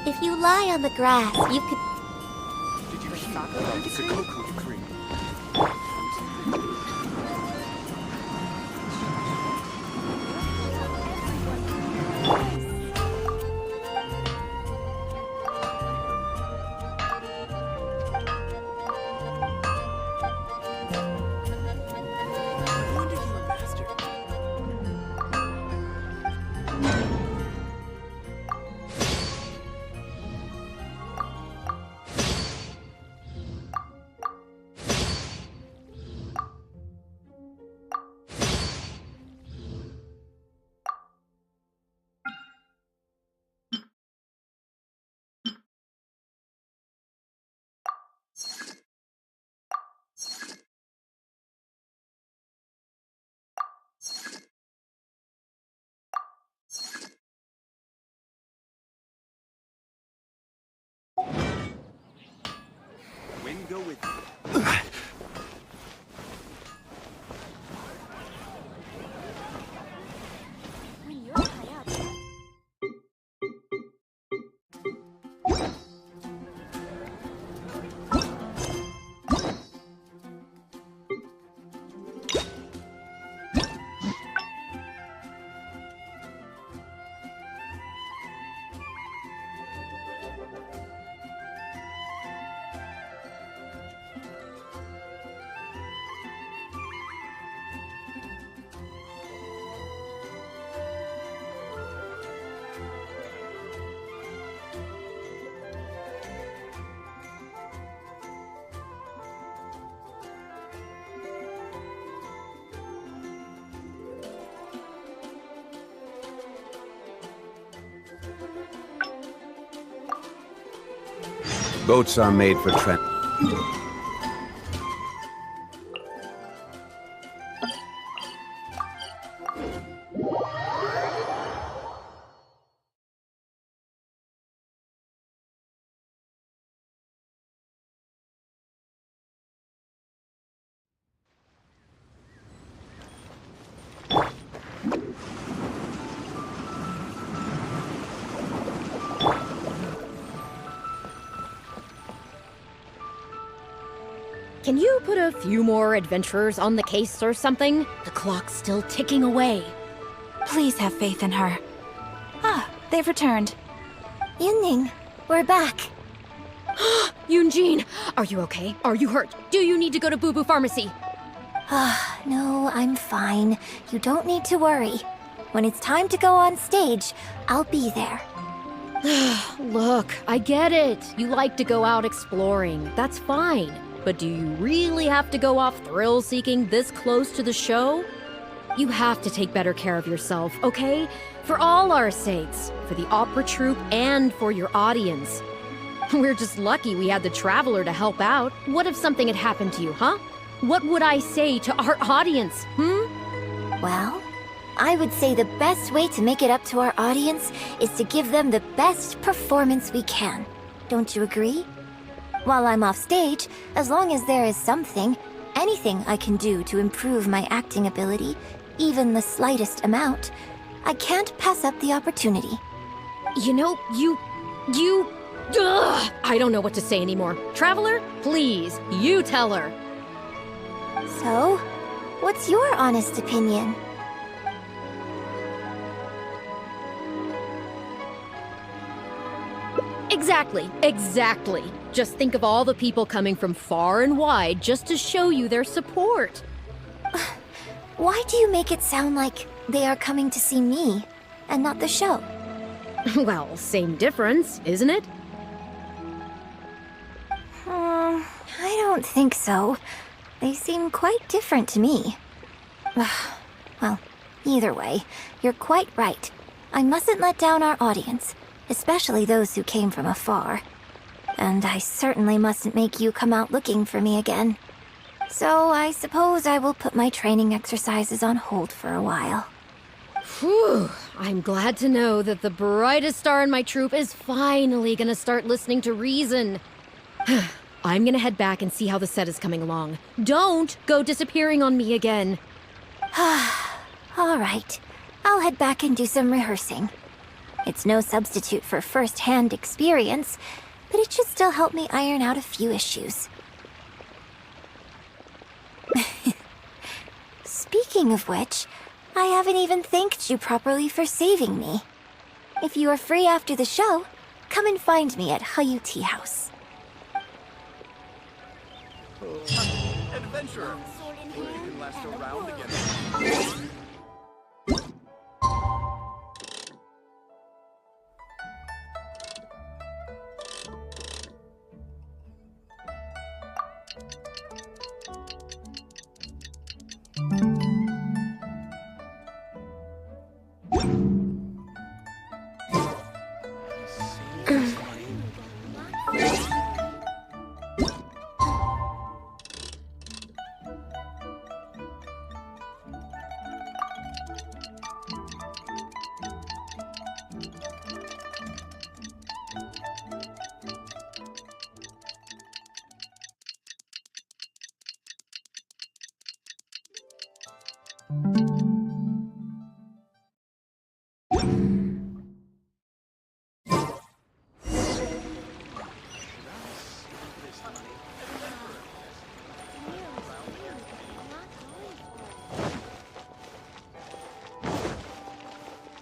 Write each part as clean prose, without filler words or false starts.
If you lie on the grass, you could... Did you hear about the Koku decree? Wind go with you. Boats are made for transport. Can you put a few more adventurers on the case or something? The clock's still ticking away. Please have faith in her. Ah, they've returned. Yunning, we're back. Yunjin, are you okay? Are you hurt? Do you need to go to Boo Boo Pharmacy? No, I'm fine. You don't need to worry. When it's time to go on stage, I'll be there. Look, I get it. You like to go out exploring. That's fine. But do you really have to go off thrill-seeking this close to the show? You have to take better care of yourself, okay? For all our sakes. For the opera troupe and for your audience. We're just lucky we had the Traveler to help out. What if something had happened to you, huh? What would I say to our audience, Well, I would say the best way to make it up to our audience is to give them the best performance we can. Don't you agree? While I'm off stage, as long as there is something, anything I can do to improve my acting ability, even the slightest amount, I can't pass up the opportunity. You know, Ugh, I don't know what to say anymore. Traveler, please, you tell her. So, what's your honest opinion? Exactly. Just think of all the people coming from far and wide just to show you their support. Why do you make it sound like they are coming to see me, and not the show? Well, same difference, isn't it? I don't think so. They seem quite different to me. Well, either way, you're quite right. I mustn't let down our audience, especially those who came from afar. And I certainly mustn't make you come out looking for me again. So I suppose I will put my training exercises on hold for a while. Whew, I'm glad to know that the brightest star in my troupe is finally gonna start listening to reason. I'm gonna head back and see how the set is coming along. Don't go disappearing on me again. All right. I'll head back and do some rehearsing. It's no substitute for first-hand experience, but it should still help me iron out a few issues. Speaking of which, I haven't even thanked you properly for saving me. If you are free after the show, come and find me at Hayu Tea House. Adventurer! You can last a round again.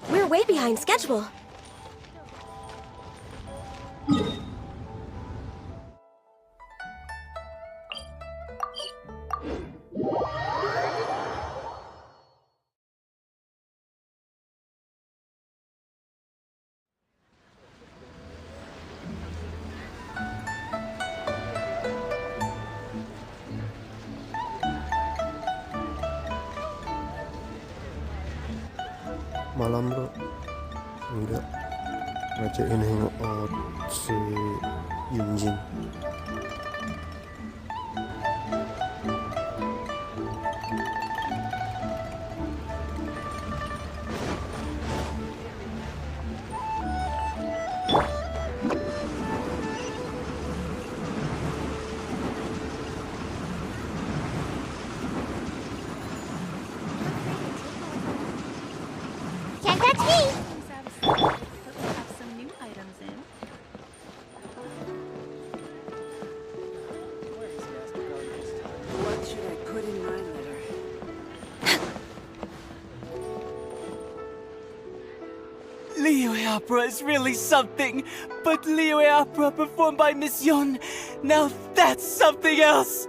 We're way behind schedule. Malam bro, enggak ngajakin hangout si Yunjin. Can't touch me! What should I put in my letter? Liyue opera is really something, but Liyue opera performed by Miss Yun, now that's something else!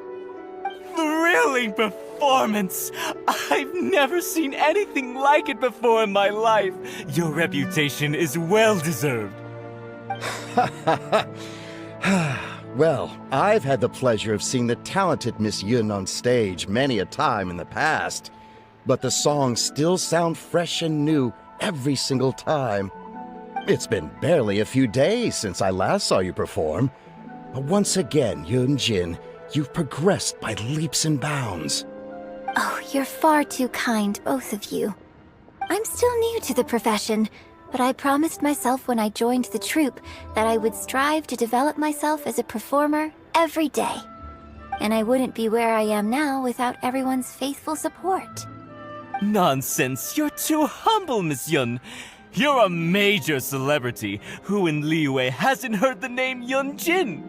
Thrilling performance! I've never seen anything like it before in my life. Your reputation is well deserved. Well, I've had the pleasure of seeing the talented Miss Yun on stage many a time in the past, but the songs still sound fresh and new every single time. It's been barely a few days since I last saw you perform. But once again, Yunjin, you've progressed by leaps and bounds. Oh, you're far too kind, both of you. I'm still new to the profession, but I promised myself when I joined the troupe that I would strive to develop myself as a performer every day. And I wouldn't be where I am now without everyone's faithful support. Nonsense, you're too humble, Miss Yun. You're a major celebrity. Who in Liyue hasn't heard the name Yunjin?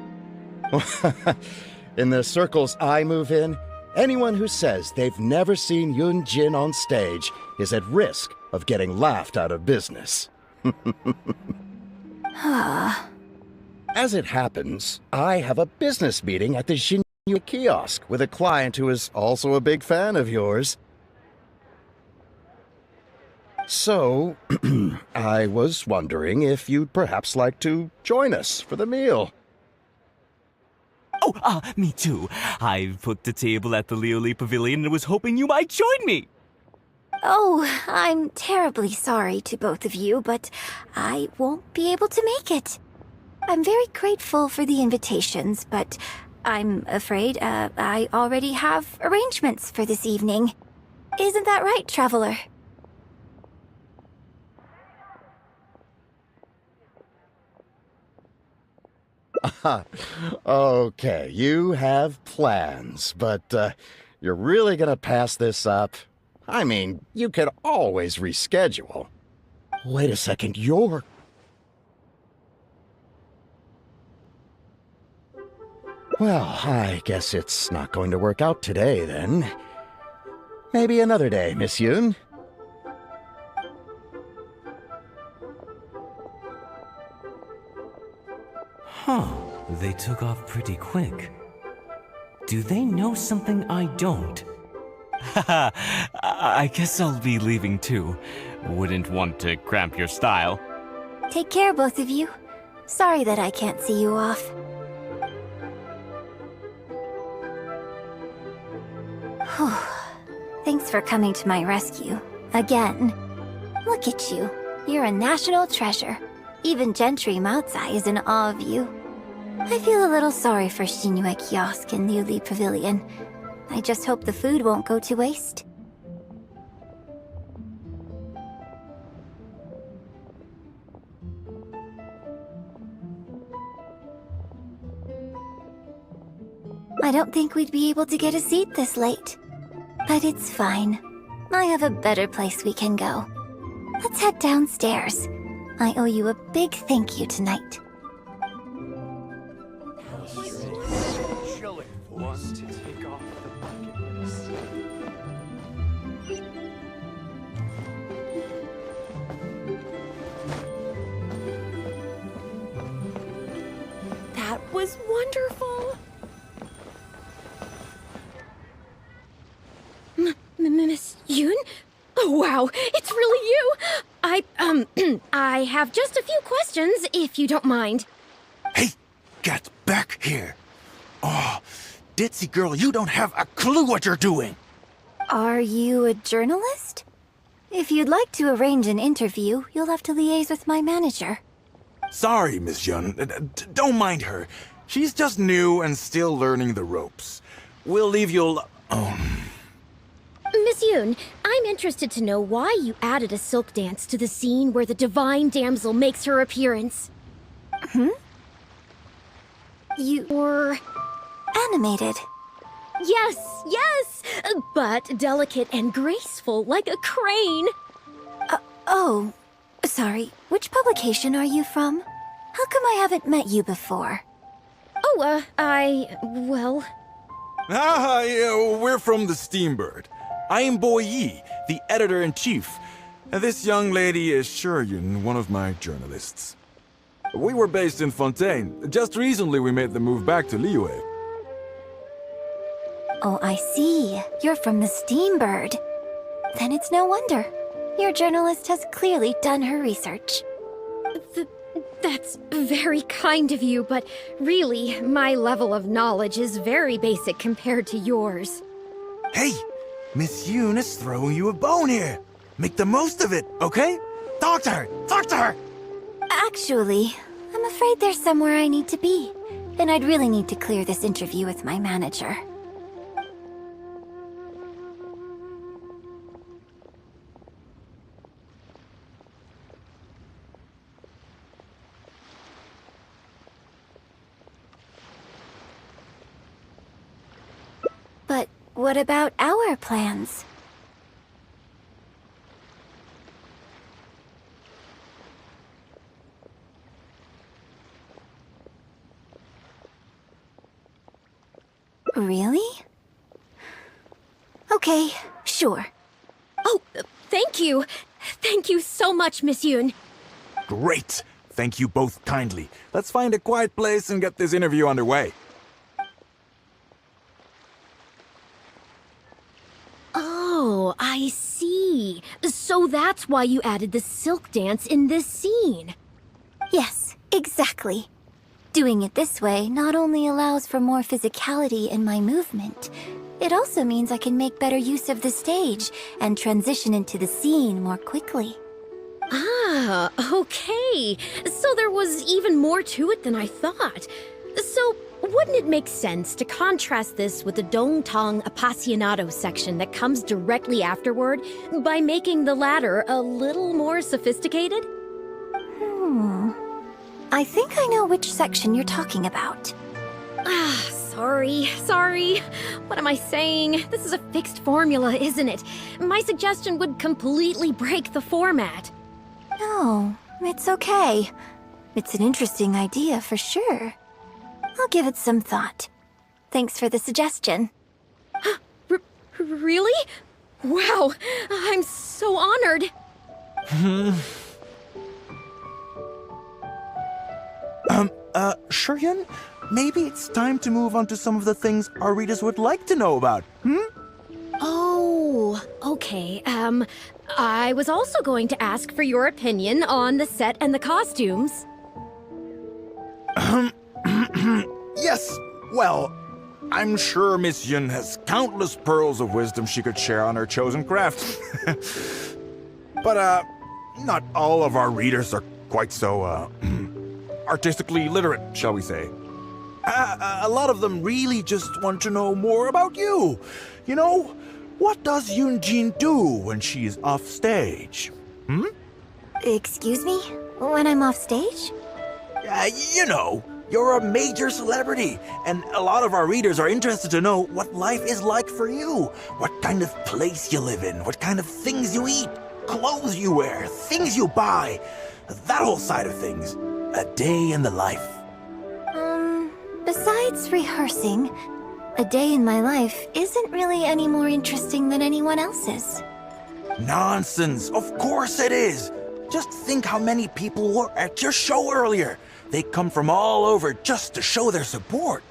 In the circles I move in, anyone who says they've never seen Yunjin on stage is at risk of getting laughed out of business. As it happens, I have a business meeting at the Xinyu kiosk with a client who is also a big fan of yours. So, I was wondering if you'd perhaps like to join us for the meal. Oh, me too. I've booked the table at the Lioli Pavilion and was hoping you might join me. Oh, I'm terribly sorry to both of you, but I won't be able to make it. I'm very grateful for the invitations, but I'm afraid I already have arrangements for this evening. Isn't that right, Traveler? Okay, you have plans, but you're really gonna pass this up? I mean, you could always reschedule. Wait a second, you're Well, I guess it's not going to work out today, then. Maybe another day, Miss Yoon. Huh, they took off pretty quick. Do they know something I don't? Haha, I guess I'll be leaving too. Wouldn't want to cramp your style. Take care, both of you. Sorry that I can't see you off. Whew. Thanks for coming to my rescue. Again. Look at you. You're a national treasure. Even Gentry Maotsai is in awe of you. I feel a little sorry for Shinue Kiosk and Liuli Pavilion. I just hope the food won't go to waste. I don't think we'd be able to get a seat this late. But it's fine. I have a better place we can go. Let's head downstairs. I owe you a big thank you tonight. That was wonderful. Miss Yoon? Oh, wow, it's really you! I have just a few questions, if you don't mind. Hey, get back here. Oh, ditzy girl, you don't have a clue what you're doing. Are you a journalist? If you'd like to arrange an interview, you'll have to liaise with my manager. Sorry, Miss Yun. Don't mind her. She's just new and still learning the ropes. We'll leave you Miss Yoon, I'm interested to know why you added a silk dance to the scene where the divine damsel makes her appearance. You were animated. Yes, but delicate and graceful like a crane. Oh, sorry. Which publication are you from? How come I haven't met you before? Oh, we're from the Steambird. I am Bo Yi, the editor-in-chief. This young lady is Shuryun, one of my journalists. We were based in Fontaine. Just recently we made the move back to Liyue. Oh, I see. You're from the Steambird. Then it's no wonder. Your journalist has clearly done her research. That's very kind of you, but really, my level of knowledge is very basic compared to yours. Hey, Miss Yoon is throwing you a bone here. Make the most of it, okay? Talk to her! Talk to her! Actually, I'm afraid there's somewhere I need to be. And I'd really need to clear this interview with my manager. But what about our plans? Really? Okay, sure. Oh, thank you. Thank you so much, Miss Yoon. Great! Thank you both kindly. Let's find a quiet place and get this interview underway. Oh, I see. So that's why you added the silk dance in this scene. Yes, exactly. Doing it this way not only allows for more physicality in my movement, it also means I can make better use of the stage and transition into the scene more quickly. Ah, okay. So there was even more to it than I thought. So, wouldn't it make sense to contrast this with the Dongtong Appassionado section that comes directly afterward by making the latter a little more sophisticated? I think I know which section you're talking about. Sorry. What am I saying? This is a fixed formula, isn't it? My suggestion would completely break the format. No, it's okay. It's an interesting idea for sure. I'll give it some thought. Thanks for the suggestion. Really? Wow, I'm so honored. Shuryun, maybe it's time to move on to some of the things our readers would like to know about, Oh, okay. I was also going to ask for your opinion on the set and the costumes. Yes, well, I'm sure Miss Yun has countless pearls of wisdom she could share on her chosen craft. But, not all of our readers are quite so, artistically literate, shall we say. A lot of them really just want to know more about you. You know, what does Yunjin do when she's off stage? Excuse me? When I'm off stage? You know, you're a major celebrity, and a lot of our readers are interested to know what life is like for you. What kind of place you live in, what kind of things you eat, clothes you wear, things you buy. That whole side of things. A day in the life. Besides rehearsing, a day in my life isn't really any more interesting than anyone else's. Nonsense, of course it is. Just think how many people were at your show earlier. They come from all over just to show their support.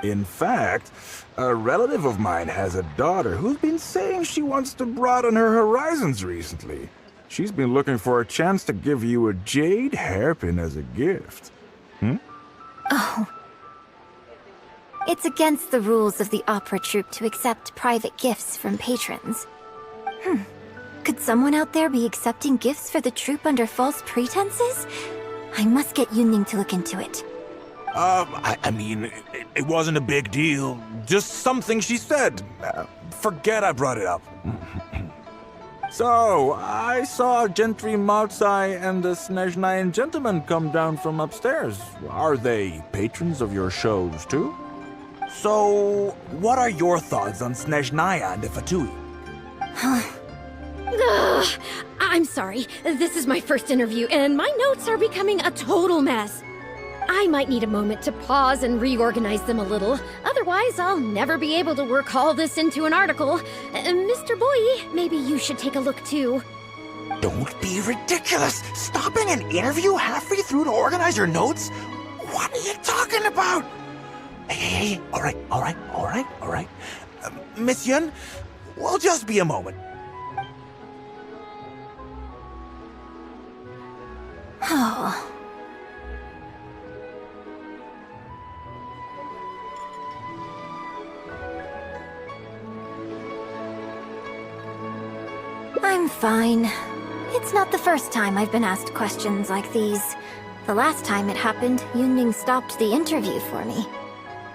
In fact, a relative of mine has a daughter who's been saying she wants to broaden her horizons recently. She's been looking for a chance to give you a jade hairpin as a gift. Oh. It's against the rules of the opera troupe to accept private gifts from patrons. Could someone out there be accepting gifts for the troupe under false pretenses? I must get Yunning to look into it. I mean, it wasn't a big deal. Just something she said. Forget I brought it up. So, I saw Gentry Maltsai and the Snezhnayan gentleman come down from upstairs. Are they patrons of your shows, too? So, what are your thoughts on Snezhnaya and the Fatui? I'm sorry. This is my first interview, and my notes are becoming a total mess. I might need a moment to pause and reorganize them a little. Otherwise, I'll never be able to work all this into an article. Mr. Boy, maybe you should take a look too. Don't be ridiculous! Stopping an interview halfway through to organize your notes? What are you talking about? Hey, all right. Miss Yun, we'll just be a moment. Oh. I'm fine. It's not the first time I've been asked questions like these. The last time it happened, Yunning stopped the interview for me.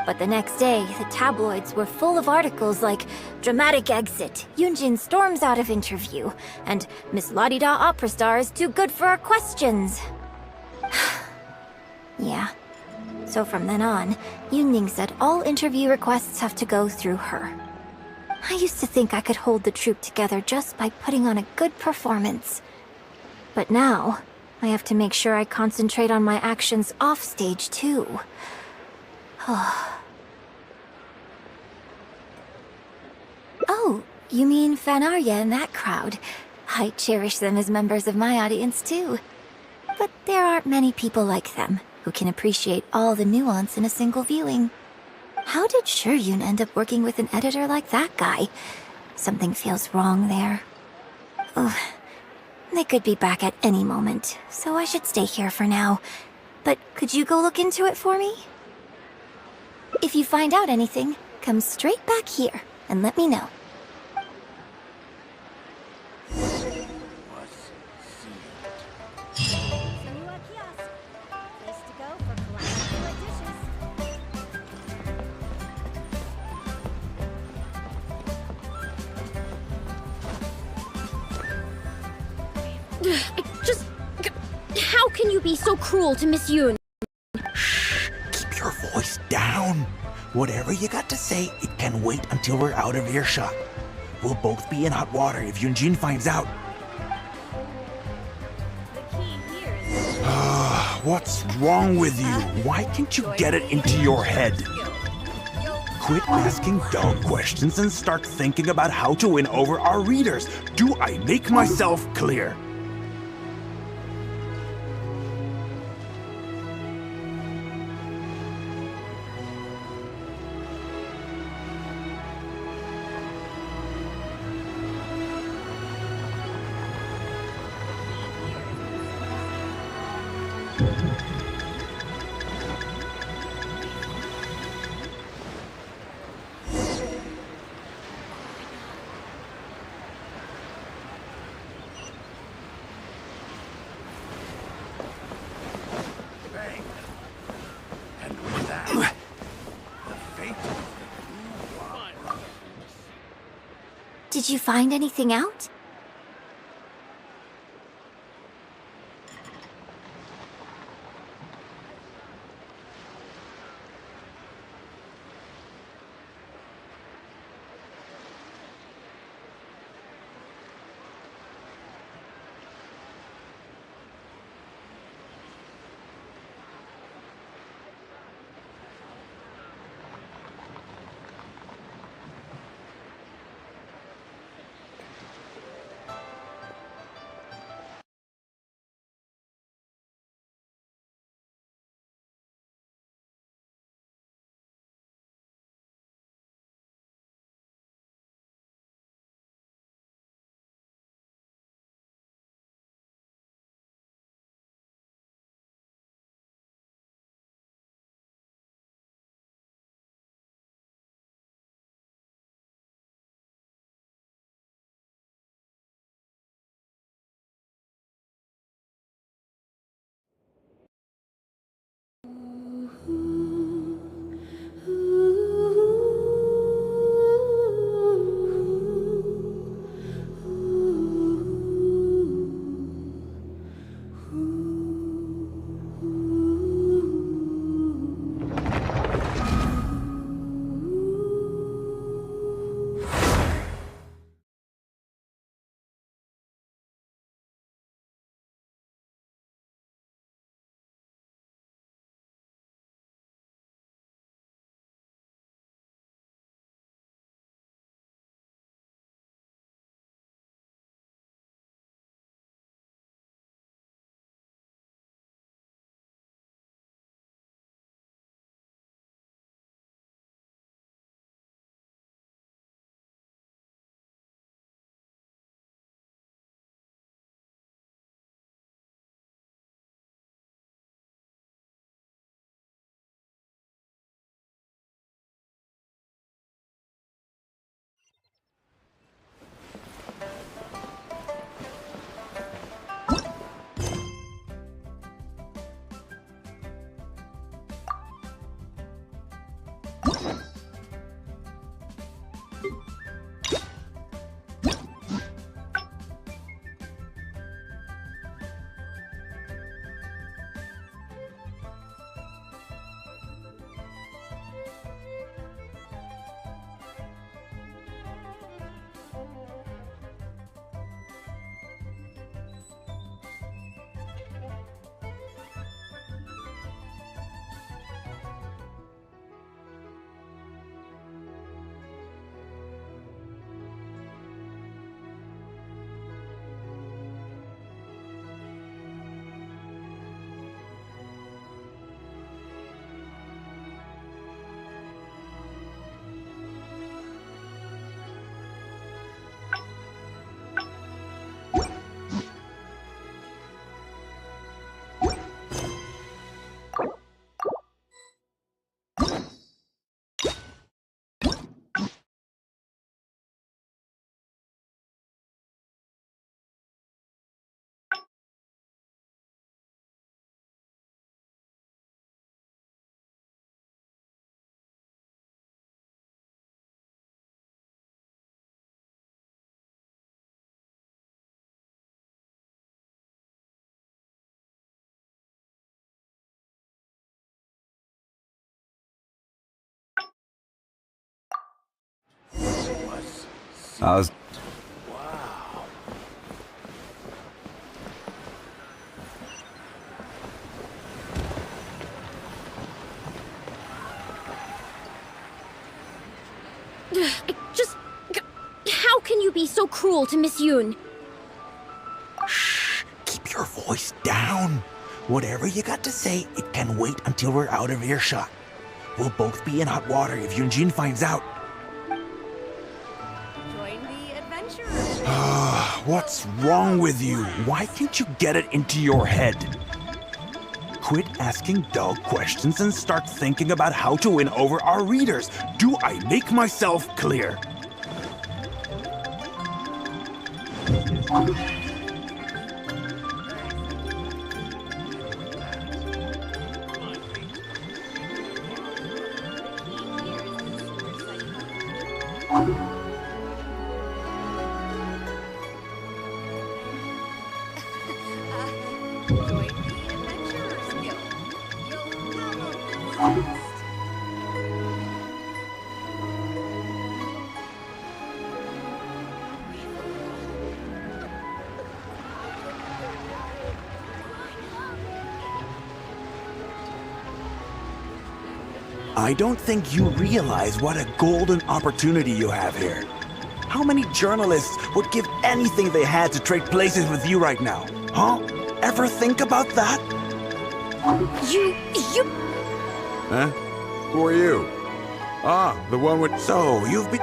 But the next day, the tabloids were full of articles like "Dramatic Exit, Yunjin storms out of interview," and "Miss La-di-da opera star is too good for our questions." Yeah. So from then on, Yunning said all interview requests have to go through her. I used to think I could hold the troupe together just by putting on a good performance. But now, I have to make sure I concentrate on my actions off stage too. Oh, you mean Fanarya and that crowd. I cherish them as members of my audience too. But there aren't many people like them who can appreciate all the nuance in a single viewing. How did Shuryun end up working with an editor like that guy? Something feels wrong there. Ugh. They could be back at any moment, so I should stay here for now. But could you go look into it for me? If you find out anything, come straight back here and let me know. How can you be so cruel to Miss Yun? Shh! Keep your voice down. Whatever you got to say, it can wait until we're out of earshot. We'll both be in hot water if Yunjin finds out. What's wrong with you? Why can't you get it into your head? quit asking dumb questions and start thinking about how to win over our readers. Do I make myself clear? Did you find anything out? How's... so cruel to Miss Yoon? Shh, keep your voice down. Whatever you got to say, it can wait until we're out of earshot. We'll both be in hot water if Yunjin finds out. Join the adventurers. What's wrong with you? Why can't you get it into your head? Quit asking dull questions and start thinking about how to win over our readers. Do I make myself clear? Join the adventurers guild. You'll have a blast. I don't think you realize what a golden opportunity you have here. How many journalists would give anything they had to trade places with you right now? Huh? Ever think about that? You... Huh? Who are you? Ah, the one with... So, you've been...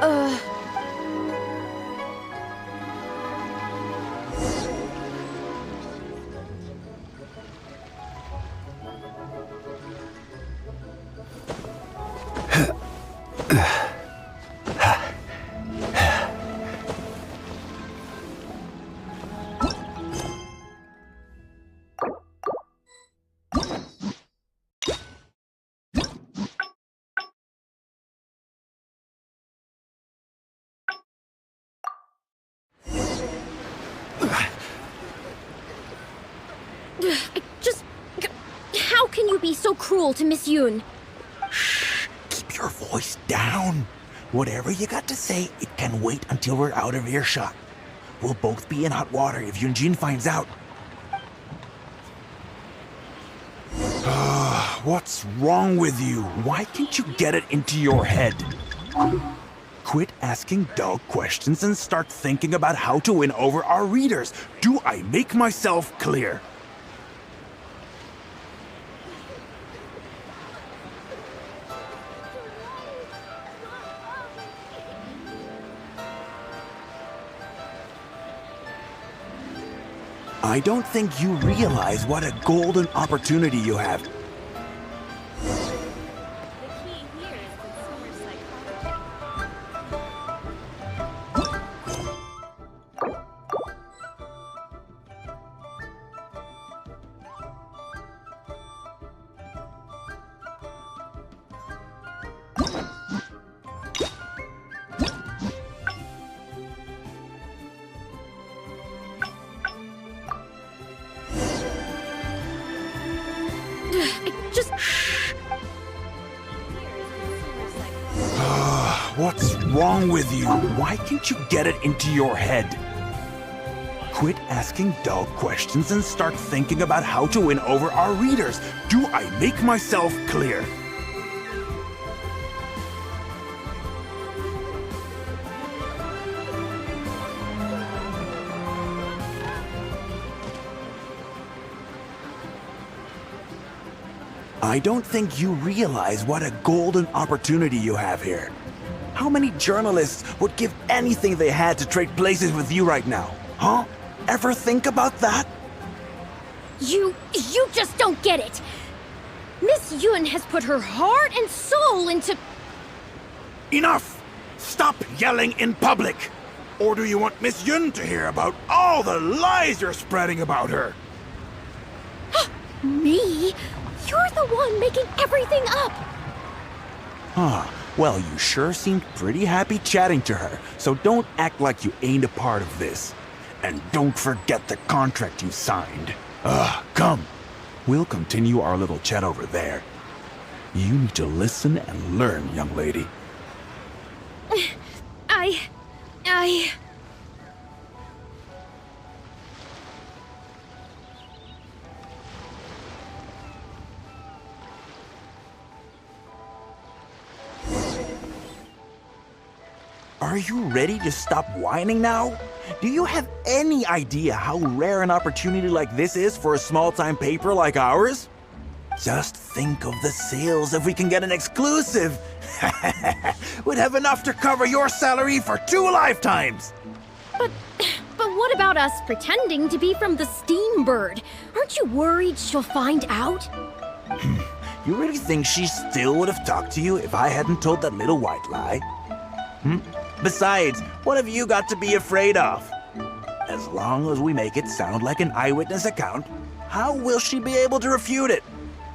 How can you be so cruel to Miss Yoon? Shh, keep your voice down. Whatever you got to say, it can wait until we're out of earshot. We'll both be in hot water if Yunjin finds out. What's wrong with you? Why can't you get it into your head? Quit asking dull questions and start thinking about how to win over our readers. Do I make myself clear? I don't think you realize what a golden opportunity you have. The key here is consumer psychology. What's wrong with you? Why can't you get it into your head? Quit asking dull questions and start thinking about how to win over our readers. Do I make myself clear? I don't think you realize what a golden opportunity you have here. How many journalists would give anything they had to trade places with you right now? Huh? Ever think about that? You just don't get it! Miss Yoon has put her heart and soul into... Enough! Stop yelling in public! Or do you want Miss Yun to hear about all the lies you're spreading about her? Me? You're the one making everything up! Huh. Well, you sure seemed pretty happy chatting to her, so don't act like you ain't a part of this. And don't forget the contract you signed. Come. We'll continue our little chat over there. You need to listen and learn, young lady. Are you ready to stop whining now? Do you have any idea how rare an opportunity like this is for a small-time paper like ours? Just think of the sales if we can get an exclusive. We'd have enough to cover your salary for 2 lifetimes. But what about us pretending to be from the Steambird? Aren't you worried she'll find out? You really think she still would have talked to you if I hadn't told that little white lie? Besides, what have you got to be afraid of? As long as we make it sound like an eyewitness account, how will she be able to refute it?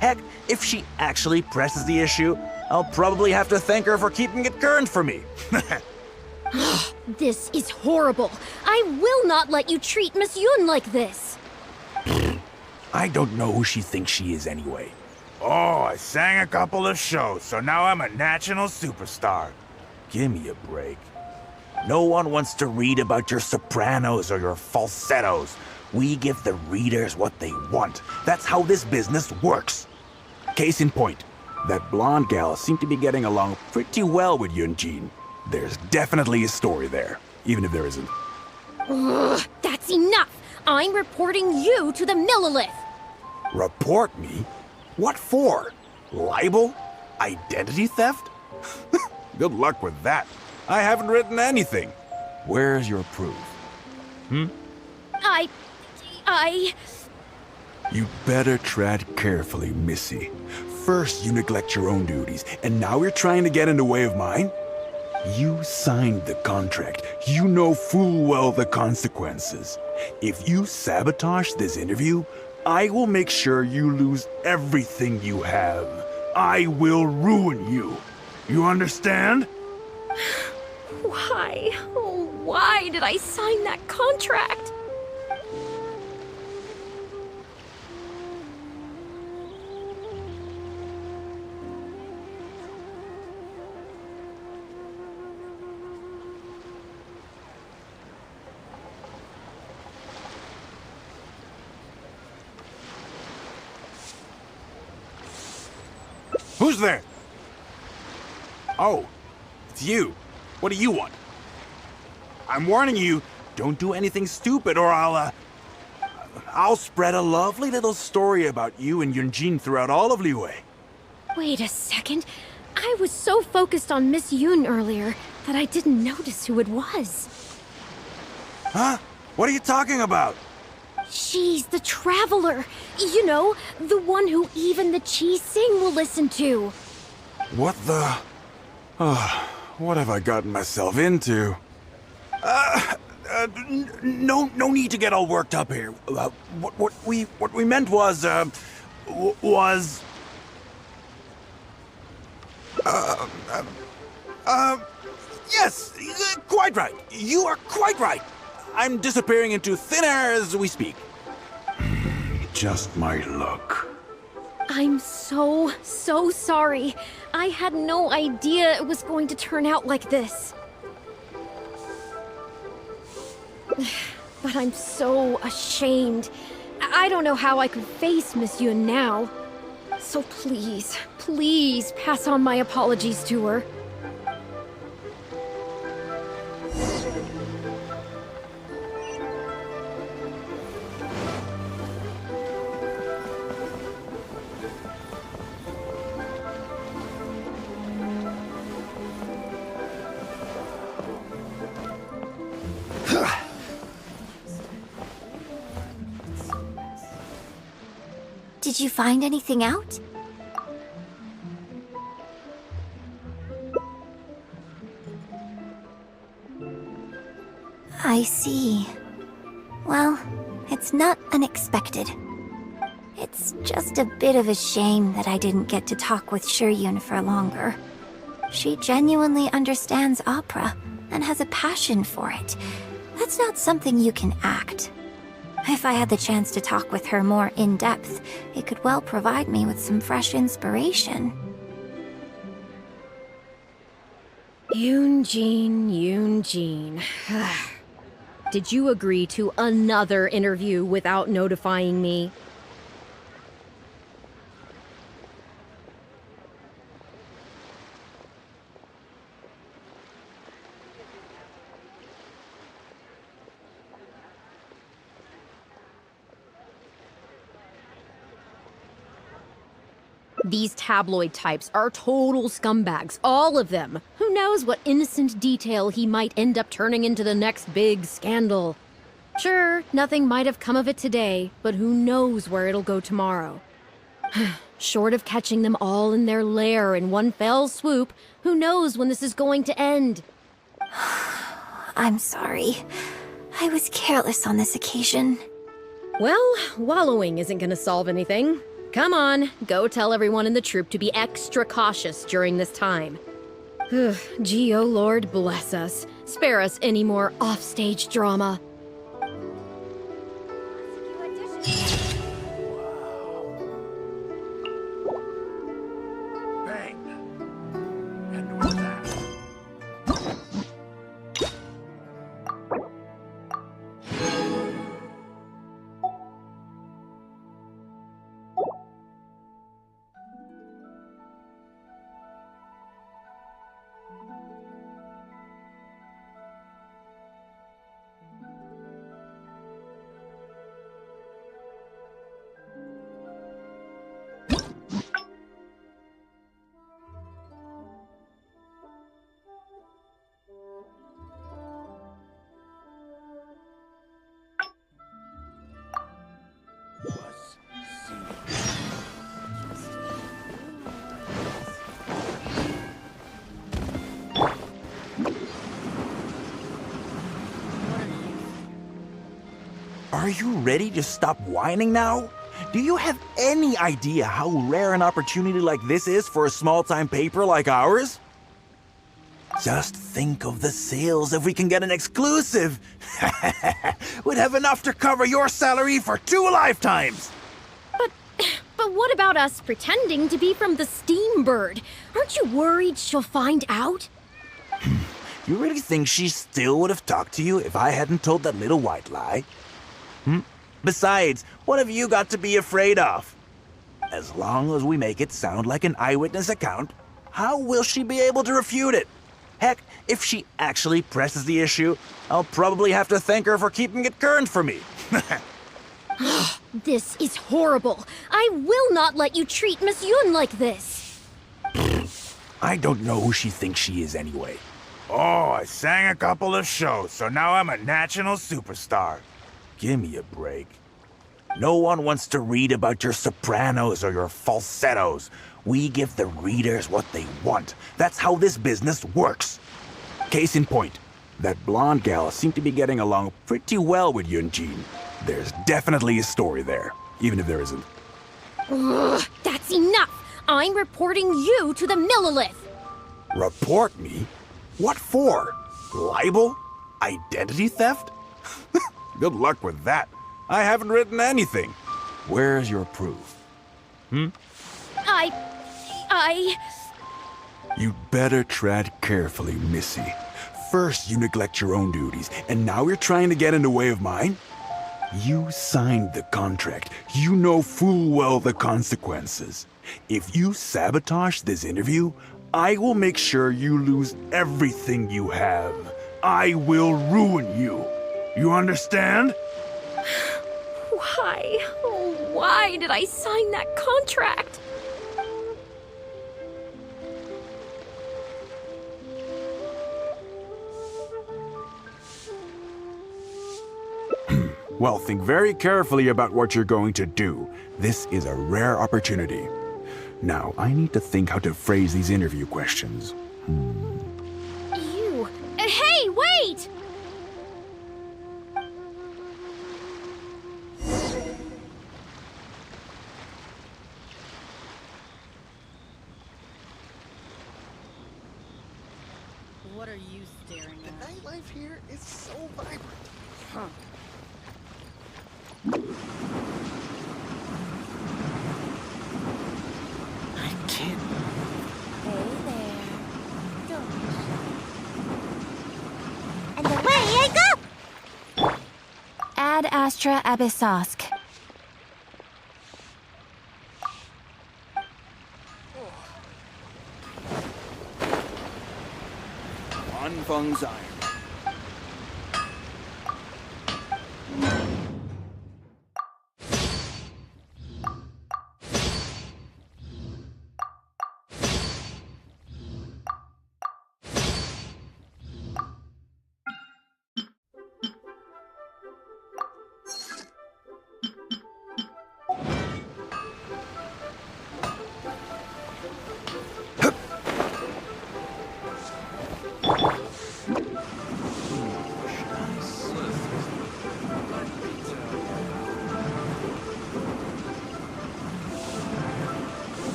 Heck, if she actually presses the issue, I'll probably have to thank her for keeping it current for me. This is horrible. I will not let you treat Miss Yun like this. I don't know who she thinks she is anyway. Oh, I sang a couple of shows, so now I'm a national superstar. Give me a break. No one wants to read about your sopranos or your falsettos. We give the readers what they want. That's how this business works. Case in point, that blonde gal seemed to be getting along pretty well with Yunjin. There's definitely a story there, even if there isn't. Ugh, that's enough! I'm reporting you to the Millilith! Report me? What for? Libel? Identity theft? Good luck with that. I haven't written anything. Where's your proof? You better tread carefully, Missy. First you neglect your own duties, and now you're trying to get in the way of mine? You signed the contract. You know full well the consequences. If you sabotage this interview, I will make sure you lose everything you have. I will ruin you. You understand? Why? Oh, why did I sign that contract? Who's there? Oh, it's you. What do you want? I'm warning you, don't do anything stupid or I'll spread a lovely little story about you and Yunjin throughout all of Liyue. Wait a second. I was so focused on Miss Yun earlier that I didn't notice who it was. Huh? What are you talking about? She's the Traveler. You know, the one who even the Chi Sing will listen to. What the... what have I gotten myself into? No need to get all worked up here. What we meant was, Yes, quite right. You are quite right. I'm disappearing into thin air as we speak. Just my luck. I'm so sorry. I had no idea it was going to turn out like this. But I'm so ashamed. I don't know how I could face Miss Yun now. So please pass on my apologies to her. Did you find anything out? I see. Well, it's not unexpected. It's just a bit of a shame that I didn't get to talk with Shiryun for longer. She genuinely understands opera and has a passion for it. That's not something you can act. If I had the chance to talk with her more in depth, it could well provide me with some fresh inspiration. Yunjin. Did you agree to another interview without notifying me? These tabloid types are total scumbags, all of them. Who knows what innocent detail he might end up turning into the next big scandal. Sure, nothing might have come of it today, but who knows where it'll go tomorrow. Short of catching them all in their lair in one fell swoop, who knows when this is going to end? I'm sorry. I was careless on this occasion. Well, wallowing isn't gonna solve anything. Come on, go tell everyone in the troupe to be extra cautious during this time. Gee, oh Lord, bless us. Spare us any more offstage drama. Bang. And with that. Are you ready to stop whining now? Do you have any idea how rare an opportunity like this is for a small-time paper like ours? Just think of the sales if we can get an exclusive. We'd have enough to cover your salary for 2 lifetimes. But what about us pretending to be from the Steambird? Aren't you worried she'll find out? You really think she still would have talked to you if I hadn't told that little white lie? Besides, what have you got to be afraid of? As long as we make it sound like an eyewitness account, how will she be able to refute it? Heck, if she actually presses the issue, I'll probably have to thank her for keeping it current for me. This is horrible. I will not let you treat Miss Yun like this. I don't know who she thinks she is anyway. Oh, I sang a couple of shows, so now I'm a national superstar. Give me a break. No one wants to read about your sopranos or your falsettos. We give the readers what they want. That's how this business works. Case in point, that blonde gal seemed to be getting along pretty well with Yunjin. There's definitely a story there, even if there isn't. Ugh, that's enough! I'm reporting you to the Millilith! Report me? What for? Libel? Identity theft? Good luck with that. I haven't written anything. Where's your proof? You'd better tread carefully, Missy. First you neglect your own duties, and now you're trying to get in the way of mine? You signed the contract. You know full well the consequences. If you sabotage this interview, I will make sure you lose everything you have. I will ruin you. You understand? Why? Oh, why did I sign that contract? Well, think very carefully about what you're going to do. This is a rare opportunity. Now, I need to think how to phrase these interview questions. You... Hey, wait! What are you staring at? The nightlife here is so vibrant. Huh. I can't. Hey there. Don't. And away I go! Ad Astra Abyssosk. One Feng's iron.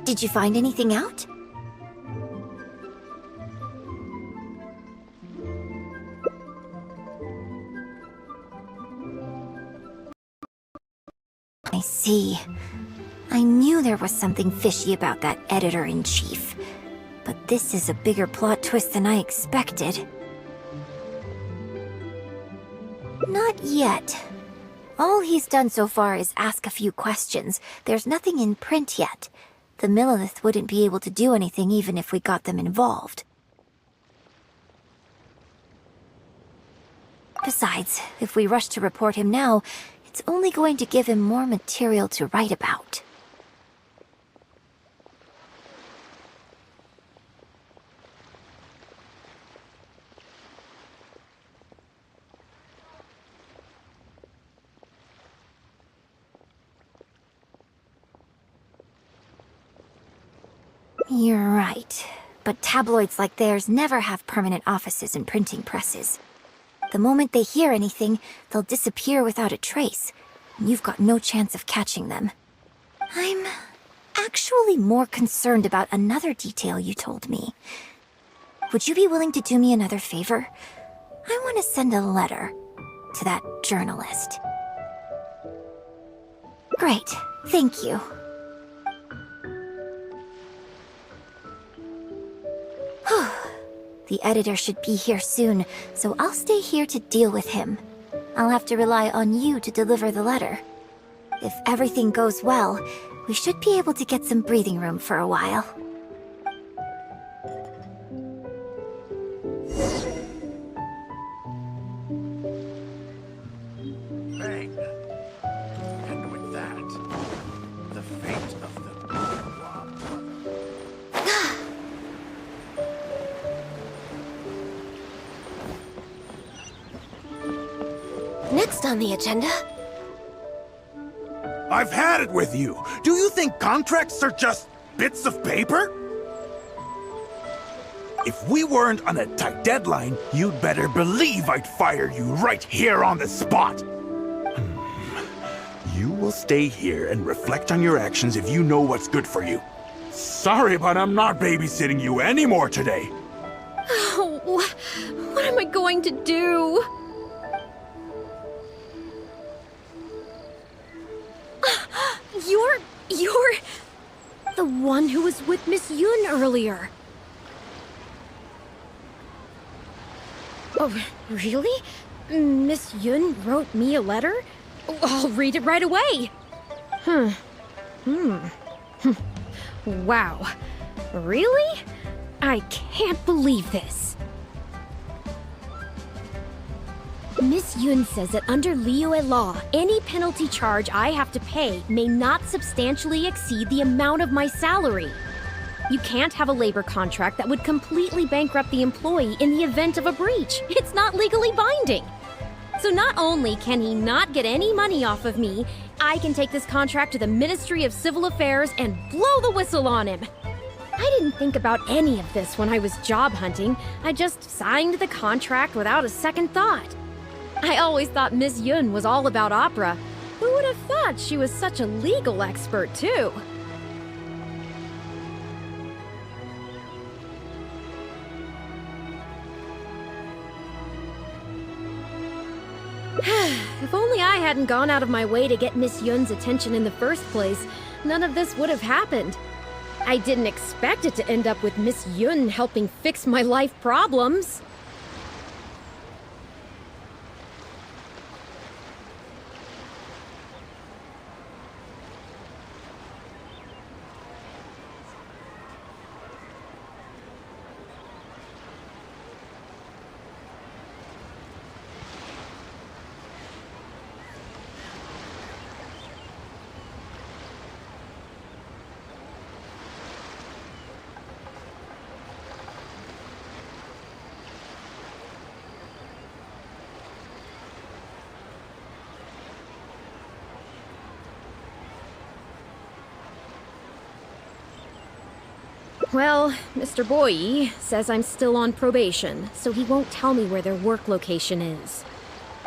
Did you find anything out? I see. I knew there was something fishy about that editor-in-chief. But this is a bigger plot twist than I expected. Not yet. All he's done so far is ask a few questions. There's nothing in print yet. The Millilith wouldn't be able to do anything even if we got them involved. Besides, if we rush to report him now, it's only going to give him more material to write about. You're right. But tabloids like theirs never have permanent offices and printing presses. The moment they hear anything, they'll disappear without a trace. And you've got no chance of catching them. I'm actually more concerned about another detail you told me. Would you be willing to do me another favor? I want to send a letter to that journalist. Great. Thank you. The editor should be here soon, so I'll stay here to deal with him. I'll have to rely on you to deliver the letter. If everything goes well, we should be able to get some breathing room for a while. Bang. And with that, the fate of the Next on the agenda... I've had it with you! Do you think contracts are just bits of paper? If we weren't on a tight deadline, you'd better believe I'd fire you right here on the spot! You will stay here and reflect on your actions if you know what's good for you. Sorry, but I'm not babysitting you anymore today! Oh, what am I going to do? You're the one who was with Miss Yun earlier. Oh, really? Miss Yun wrote me a letter? I'll read it right away. Wow. Really? I can't believe this. Miss Yun says that under Liyue law, any penalty charge I have to pay may not substantially exceed the amount of my salary. You can't have a labor contract that would completely bankrupt the employee in the event of a breach. It's not legally binding. So not only can he not get any money off of me, I can take this contract to the Ministry of Civil Affairs and blow the whistle on him. I didn't think about any of this when I was job hunting. I just signed the contract without a second thought. I always thought Miss Yun was all about opera. Who would have thought she was such a legal expert, too? If only I hadn't gone out of my way to get Miss Yun's attention in the first place, none of this would have happened. I didn't expect it to end up with Miss Yun helping fix my life problems. Well, Mr. Boye says I'm still on probation, so he won't tell me where their work location is.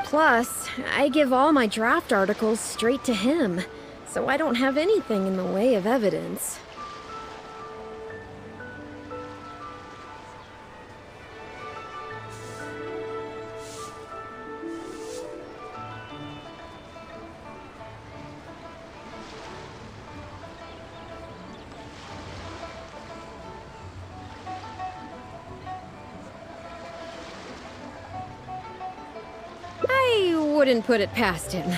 Plus, I give all my draft articles straight to him, so I don't have anything in the way of evidence. wouldn't put it past him.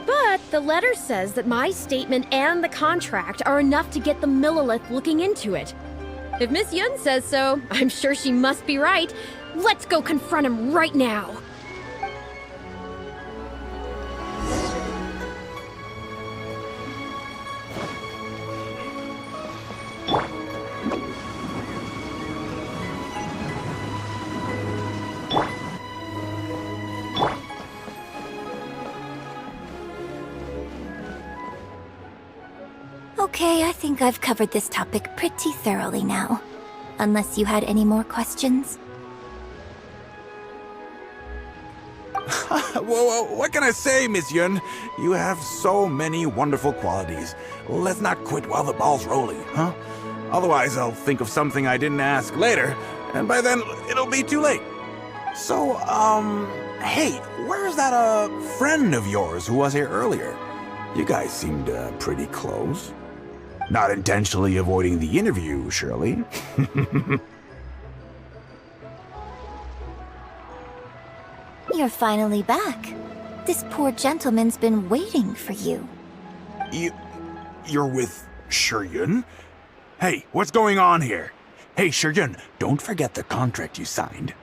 But the letter says that my statement and the contract are enough to get the Millilith looking into it. If Miss Yun says so, I'm sure she must be right. Let's go confront him right now. Okay, I think I've covered this topic pretty thoroughly now. Unless you had any more questions? Well, what can I say, Miss Yun? You have so many wonderful qualities. Let's not quit while the ball's rolling, huh? Otherwise, I'll think of something I didn't ask later, and by then, it'll be too late. So, hey, where's that, friend of yours who was here earlier? You guys seemed, pretty close. Not intentionally avoiding the interview, surely? You're finally back. This poor gentleman's been waiting for you. You're with Shiryun? Hey, what's going on here? Hey, Shiryun, don't forget the contract you signed.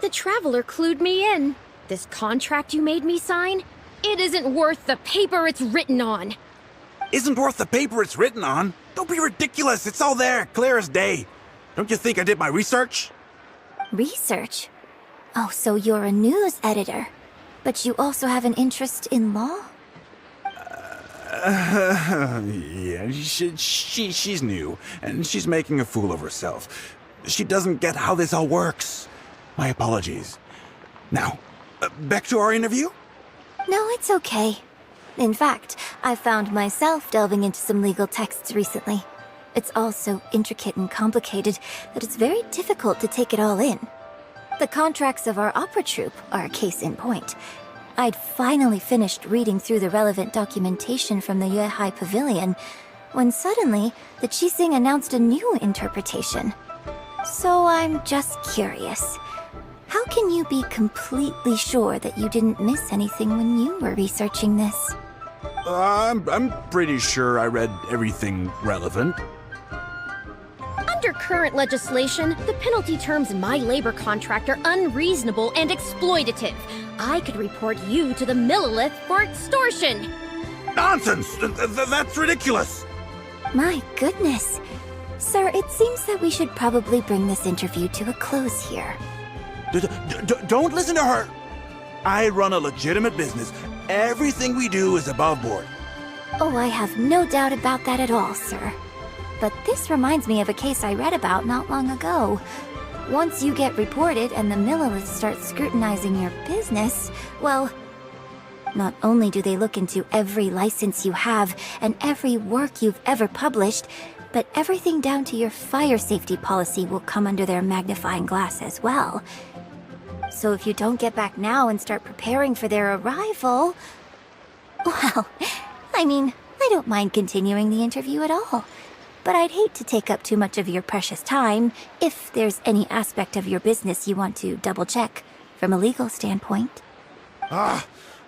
The Traveler clued me in. This contract you made me sign? It isn't worth the paper it's written on. Isn't worth the paper it's written on? Don't be ridiculous, it's all there, clear as day. Don't you think I did my research? Research? Oh, so you're a news editor. But you also have an interest in law? Yeah, she's new, and she's making a fool of herself. She doesn't get how this all works. My apologies. Now, back to our interview? No, it's okay. In fact, I found myself delving into some legal texts recently. It's all so intricate and complicated that it's very difficult to take it all in. The contracts of our opera troupe are a case in point. I'd finally finished reading through the relevant documentation from the Yuehai Pavilion when suddenly the Qixing announced a new interpretation. So I'm just curious. How can you be completely sure that you didn't miss anything when you were researching this? I'm pretty sure I read everything relevant. Under current legislation, the penalty terms in my labor contract are unreasonable and exploitative. I could report you to the Millilith for extortion. Nonsense! That's ridiculous! My goodness. Sir, it seems that we should probably bring this interview to a close here. Don't listen to her! I run a legitimate business. Everything we do is above board. Oh, I have no doubt about that at all, sir. But this reminds me of a case I read about not long ago. Once you get reported and the Millilith starts scrutinizing your business, well, not only do they look into every license you have and every work you've ever published, but everything down to your fire safety policy will come under their magnifying glass as well. So if you don't get back now and start preparing for their arrival... Well, I mean, I don't mind continuing the interview at all. But I'd hate to take up too much of your precious time if there's any aspect of your business you want to double-check from a legal standpoint.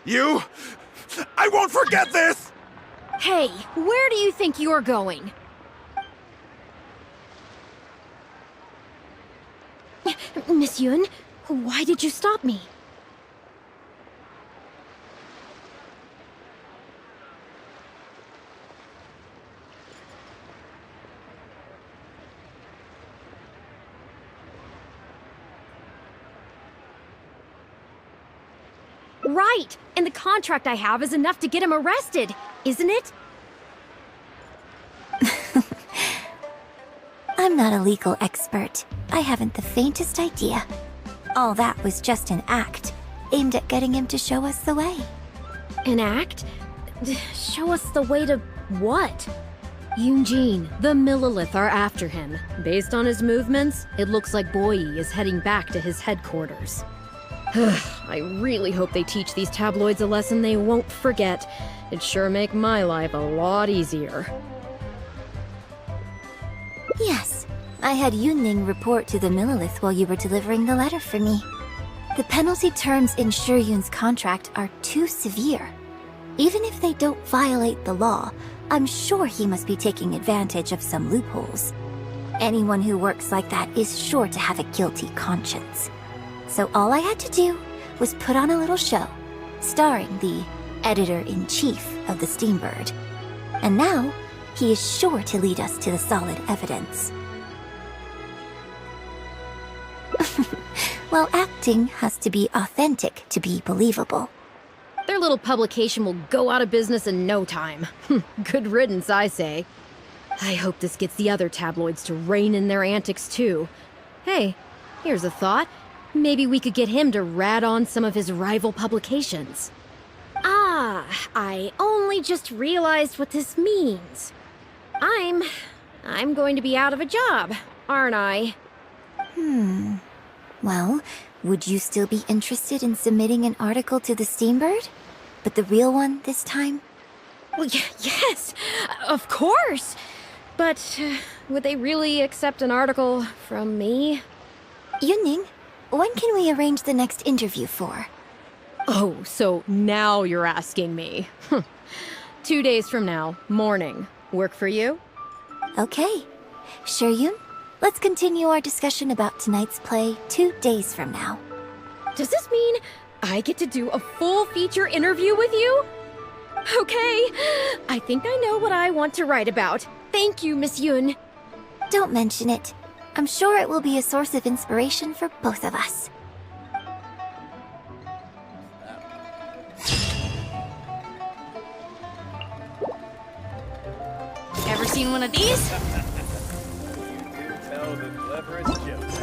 You? I won't forget this! Hey, where do you think you're going? Miss Yun, why did you stop me? Right! And the contract I have is enough to get him arrested, isn't it? I'm not a legal expert. I haven't the faintest idea. All that was just an act, aimed at getting him to show us the way. An act? Show us the way to what? Yunjin, the Millilith are after him. Based on his movements, it looks like Boyi is heading back to his headquarters. I really hope they teach these tabloids a lesson they won't forget. It'd sure make my life a lot easier. Yes, I had Yunning report to the Millilith while you were delivering the letter for me. The penalty terms in Shuryun's contract are too severe. Even if they don't violate the law, I'm sure he must be taking advantage of some loopholes. Anyone who works like that is sure to have a guilty conscience. So all I had to do was put on a little show, starring the editor-in-chief of the Steambird. And now, he is sure to lead us to the solid evidence. Well, acting has to be authentic to be believable. Their little publication will go out of business in no time. Good riddance, I say. I hope this gets the other tabloids to rein in their antics too. Hey, here's a thought. Maybe we could get him to rat on some of his rival publications. Ah, I only just realized what this means. I'm going to be out of a job, aren't I? Well, would you still be interested in submitting an article to the Steambird? But the real one this time? Well, yes, of course. But would they really accept an article from me? Yunning, when can we arrange the next interview for? Oh, so now you're asking me. 2 days from now, morning. Work for you? Okay. Shuryun, let's continue our discussion about tonight's play 2 days from now. Does this mean I get to do a full feature interview with you? Okay, I think I know what I want to write about. Thank you, Miss Yun. Don't mention it. I'm sure it will be a source of inspiration for both of us. Ever seen one of these? You do tell the cleverest jokes.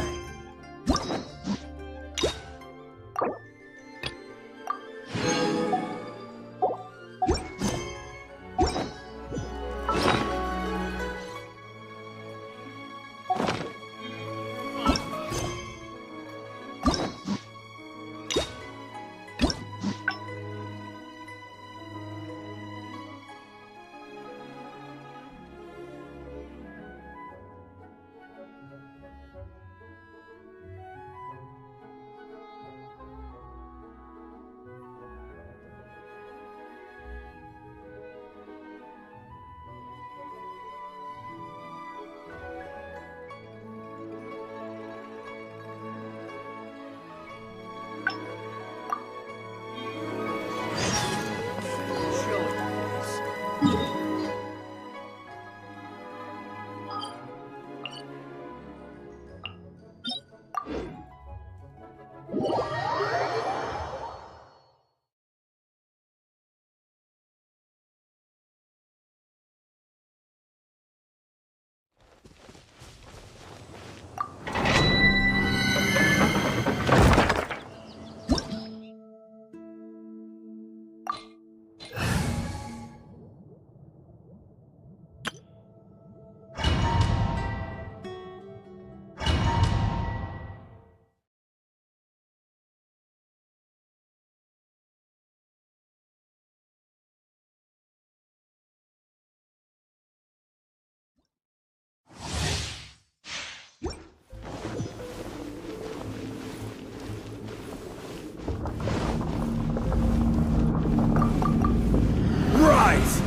Rise!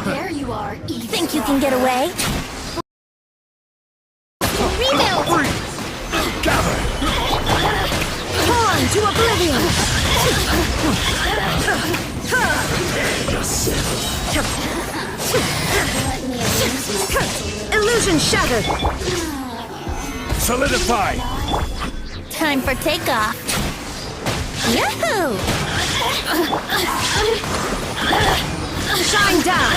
There you are, you think you can get away? Rebuild! Gather! On to oblivion! Illusion shattered! Solidify! Time for takeoff! Yahoo! Shine down!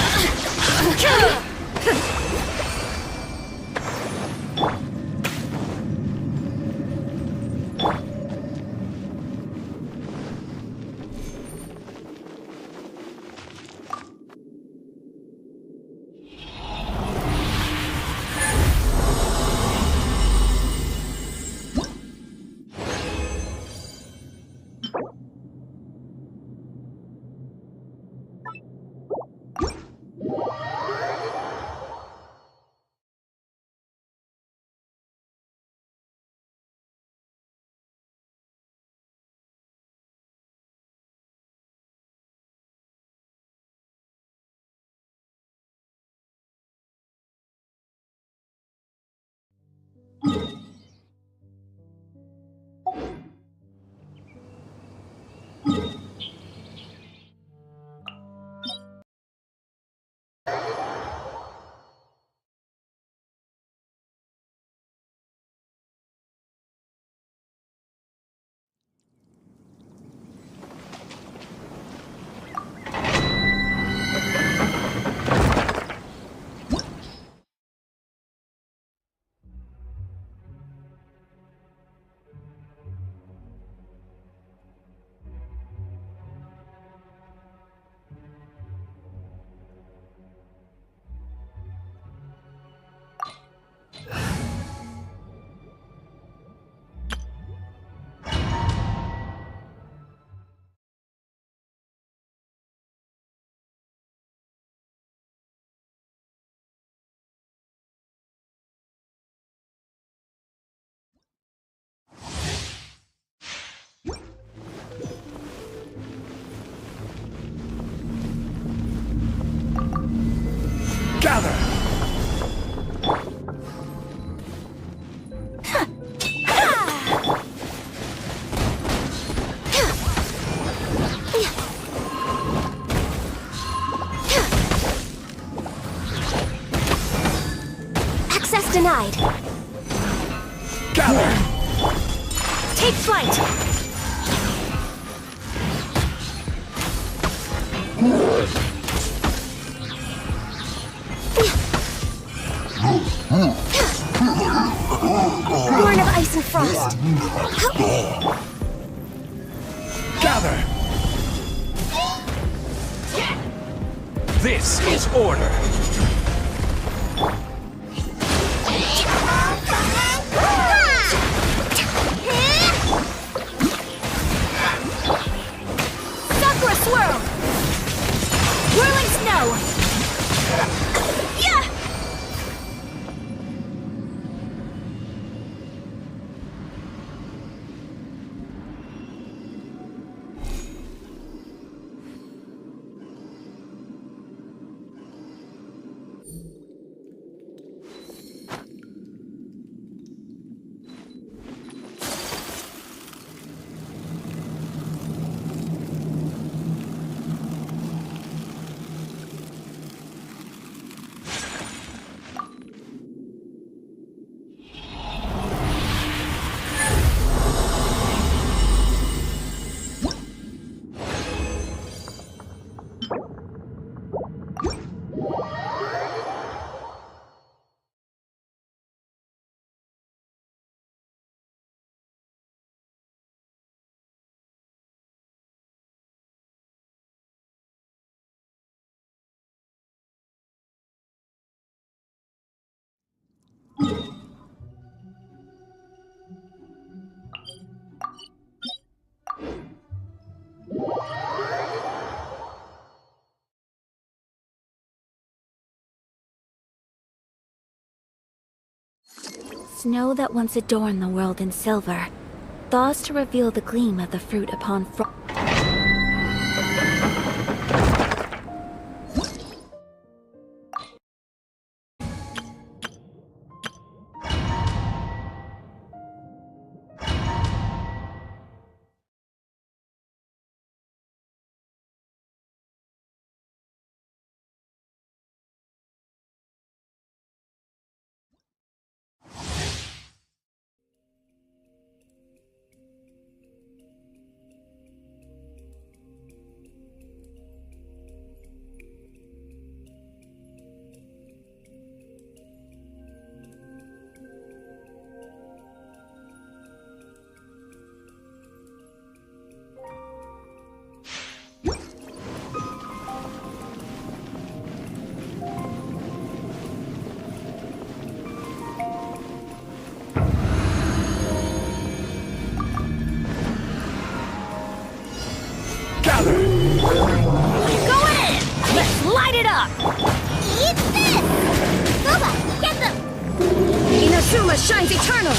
Gather! Access denied. Gather! Take flight. Born of ice and frost. Gather! This is order! Sakura swirl! Whirling snow! Yeah! Snow that once adorned the world in silver, thaws to reveal the gleam of the fruit upon frost. Light it up! Eat this! Boba, get them! Inazuma shines eternal!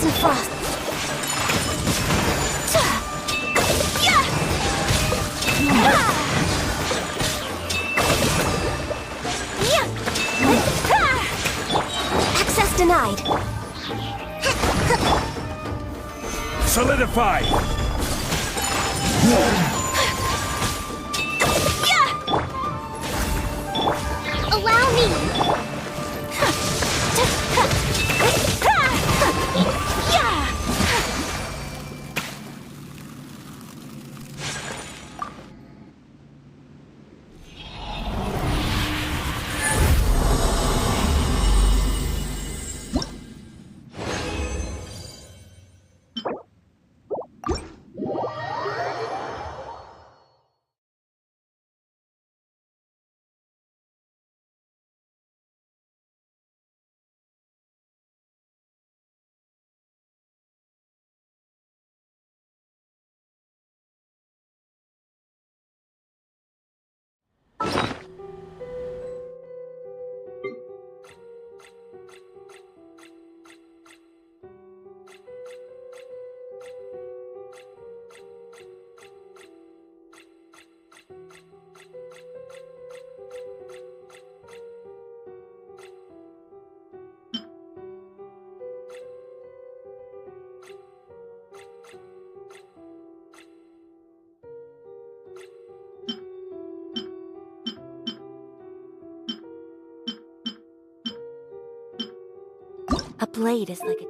Ice and frost. Access denied. Solidify! Allow me. A blade is like a...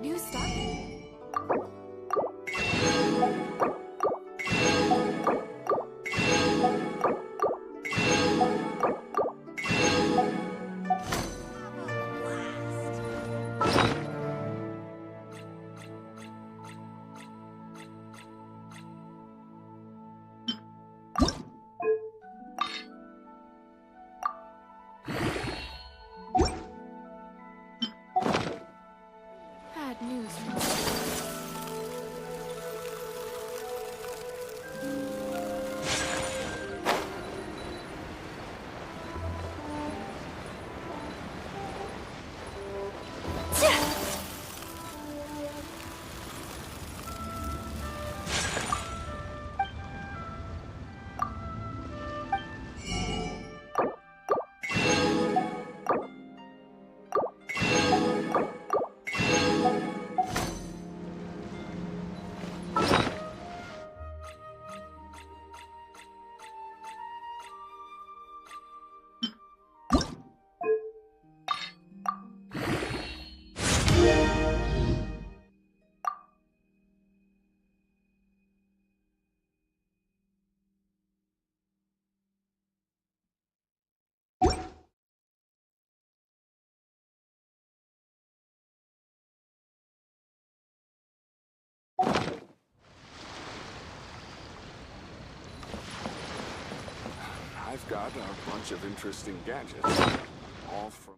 New start? Bad news from I've got a bunch of interesting gadgets, all from